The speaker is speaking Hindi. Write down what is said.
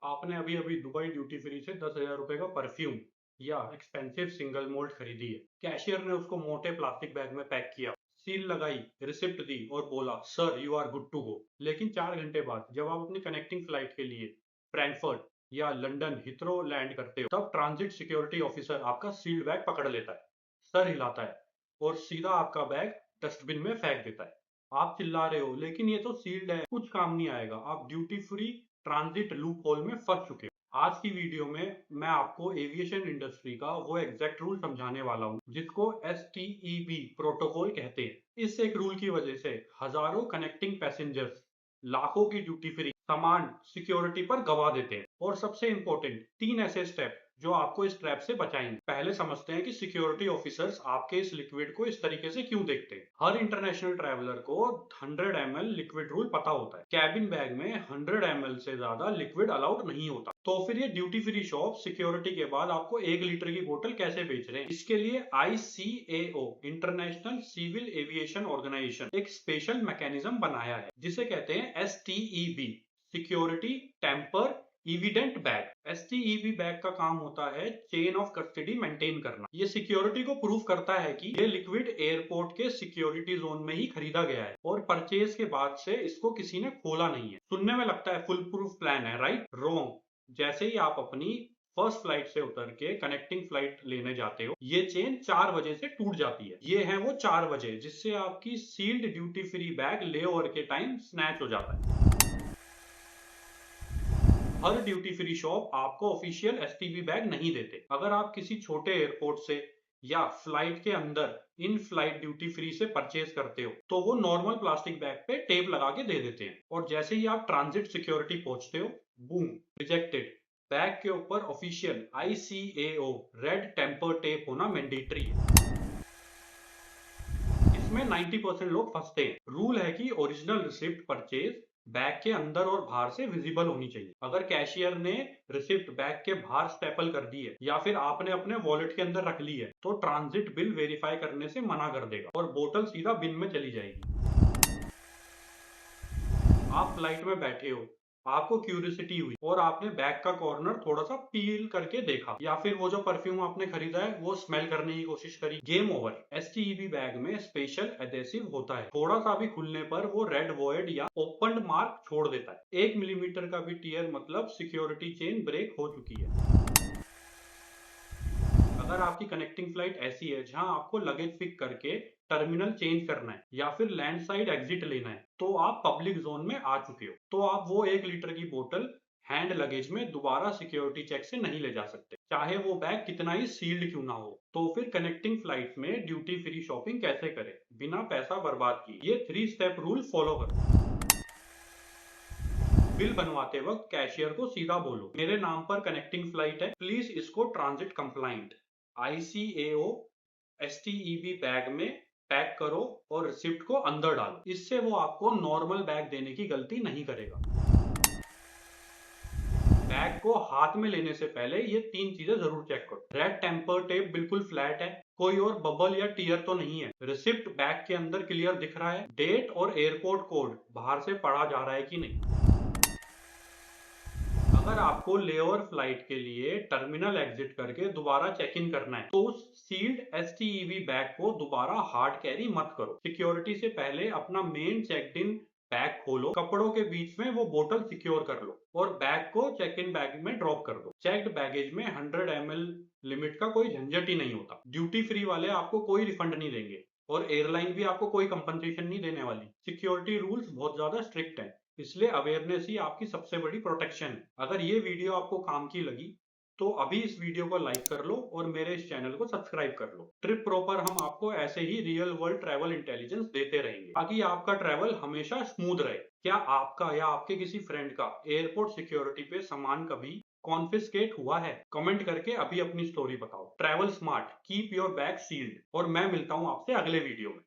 आपने अभी अभी दुबई ड्यूटी फ्री से 10,000 रुपए का परफ्यूम या एक्सपेंसिव सिंगल मोल्ड खरीदी है। कैशियर ने उसको मोटे प्लास्टिक बैग में पैक किया, सील लगाई, रिसिप्ट दी और बोला sir you are good to go. लेकिन 4 घंटे बाद जब आप अपनी कनेक्टिंग फ्लाइट के लिए फ्रैंकफर्ट या लंदन हिथरो लैंड करते हो, तब ट्रांजिट सिक्योरिटी ऑफिसर आपका सील्ड बैग पकड़ लेता है, सर हिलाता है और सीधा आपका बैग डस्टबिन में फेंक देता है। आप चिल्ला रहे हो लेकिन ये तो सील्ड है, कुछ काम नहीं आएगा। आप duty free transit loop hole में फंस चुके हो। आज की वीडियो में मैं आपको एविएशन इंडस्ट्री का वो एग्जैक्ट रूल समझाने वाला हूँ जिसको STEB प्रोटोकॉल कहते हैं। इस एक रूल की वजह से हजारों कनेक्टिंग पैसेंजर्स लाखों की ड्यूटी फ्री सामान सिक्योरिटी पर गवा देते हैं। और सबसे इंपॉर्टेंट 3 ऐसे स्टेप जो आपको इस ट्रैप से बचाएंगे। पहले समझते हैं कि सिक्योरिटी ऑफिसर्स आपके इस लिक्विड को इस तरीके से क्यों देखते हैं। हर इंटरनेशनल ट्रैवलर को 100 ml लिक्विड रूल पता होता है। कैबिन बैग में 100 ml से ज्यादा लिक्विड अलाउड नहीं होता। तो फिर ये ड्यूटी फ्री शॉप सिक्योरिटी के बाद आपको 1 लीटर की बोतल कैसे बेच रहे हैं? इसके लिए ICAO international civil aviation organisation एक स्पेशल मैकेनिज्म बनाया है जिसे कहते हैं STEB, security tamper evident bag. STEB bag का काम होता है चेन ऑफ कस्टडी मेंटेन करना। ये सिक्योरिटी को प्रूव करता है कि ये लिक्विड एयरपोर्ट के सिक्योरिटी जोन में ही खरीदा गया है और परचेज के बाद से इसको किसी ने खोला नहीं है। सुनने में लगता है फुल प्रूफ प्लान है, राइट? रॉन्ग। जैसे ही आप अपनी फर्स्ट फ्लाइट से उतर के कनेक्टिंग फ्लाइट लेने जाते हो, ये चेन 4 बजे से टूट जाती है। ये है वो 4 बजे जिससे आपकी sealed duty free bag layover के टाइम स्नैच हो जाता है। हर ड्यूटी फ्री शॉप आपको ऑफिशियल STB बैग नहीं देते। अगर आप किसी छोटे एयरपोर्ट से या फ्लाइट के अंदर इन फ्लाइट ड्यूटी फ्री से परचेज करते हो तो वो नॉर्मल प्लास्टिक बैग पे टेप लगा के दे देते हैं और जैसे ही आप ट्रांजिट सिक्योरिटी पहुंचते हो, बूम, रिजेक्टेड। बैग के ऊपर official ICAO red tamper tape होना मैंडेटरी है। इसमें 90% लोग फंसते हैं। रूल है कि ओरिजिनल रिसिप्ट परचेज बैग के अंदर और बाहर से विजिबल होनी चाहिए। अगर कैशियर ने रिसिप्ट बैग के बाहर स्टेपल कर दी है या फिर आपने अपने वॉलेट के अंदर रख ली है तो ट्रांजिट बिल वेरीफाई करने से मना कर देगा और बोतल सीधा बिन में चली जाएगी। आप फ्लाइट में बैठे हो, आपको क्यूरियोसिटी हुई और आपने बैग का कॉर्नर थोड़ा सा पील करके देखा या फिर वो जो परफ्यूम आपने खरीदा है वो स्मेल करने की कोशिश करी। Game over. STEB बैग में स्पेशल एडेसिव होता है, थोड़ा सा भी खुलने पर वो रेड वॉइड या ओपन्ड मार्क छोड़ देता है। 1 मिलीमीटर का भी टीयर मतलब सिक्योरिटी चेन ब्रेक हो चुकी है। अगर आपकी कनेक्टिंग फ्लाइट ऐसी है जहां आपको लगेज पिक करके टर्मिनल चेंज करना है या फिर लैंड साइड एग्जिट लेना है तो आप पब्लिक जोन में आ चुके हो। तो आप वो 1 लीटर की बोतल हैंड लगेज में दोबारा सिक्योरिटी चेक से नहीं ले जा सकते, चाहे वो बैग कितना ही सील्ड क्यों ना हो। तो फिर कनेक्टिंग फ्लाइट में ड्यूटी फ्री शॉपिंग कैसे करें बिना पैसा बर्बाद किए? ये 3 स्टेप रूल फॉलो करो। बिल बनवाते वक्त कैशियर को सीधा बोलो मेरे नाम पर कनेक्टिंग फ्लाइट है, प्लीज इसको transit compliant ICAO STEB bag में पैक करो और रिसिप्ट को अंदर डालो। इससे वो आपको नॉर्मल बैग देने की गलती नहीं करेगा। बैग को हाथ में लेने से पहले ये 3 चीजें जरूर चेक करो। रेड टेम्पर टेप बिल्कुल फ्लैट है, कोई और बबल या टीयर तो नहीं है, रिसिप्ट बैग के अंदर क्लियर दिख रहा है, डेट और एयरपोर्ट कोड बाहर से पढ़ा जा रहा है कि नहीं। अगर आपको लेओवर फ्लाइट के लिए टर्मिनल एग्जिट करके दोबारा चेक इन करना है तो उस सील्ड STEB बैग को दोबारा हार्ड कैरी मत करो। सिक्योरिटी से पहले अपना मेन चेक इन बैग खोलो, कपड़ों के बीच में वो बोतल सिक्योर कर लो और बैग को चेक इन बैग में ड्रॉप कर दो। चेक्ड बैगेज में 100 ml लिमिट का कोई झंझट ही नहीं होता। ड्यूटी फ्री वाले आपको कोई रिफंड नहीं देंगे और एयरलाइन भी आपको कोई कंपनसेशन नहीं देने वाली। सिक्योरिटी रूल्स बहुत ज्यादा स्ट्रिक्ट है, इसलिए अवेयरनेस ही आपकी सबसे बड़ी प्रोटेक्शन है। अगर ये वीडियो आपको काम की लगी तो अभी इस वीडियो को लाइक कर लो और मेरे इस चैनल को सब्सक्राइब कर लो। ट्रिप प्रॉपर हम आपको ऐसे ही रियल वर्ल्ड ट्रैवल इंटेलिजेंस देते रहेंगे ताकि आपका ट्रैवल हमेशा स्मूथ रहे। क्या आपका या आपके किसी फ्रेंड का एयरपोर्ट सिक्योरिटी पे सामान कभी कॉन्फिस्केट हुआ है? कमेंट करके अभी अपनी स्टोरी बताओ। Travel smart, keep your bag sealed और मैं मिलता हूँ आपसे अगले वीडियो में।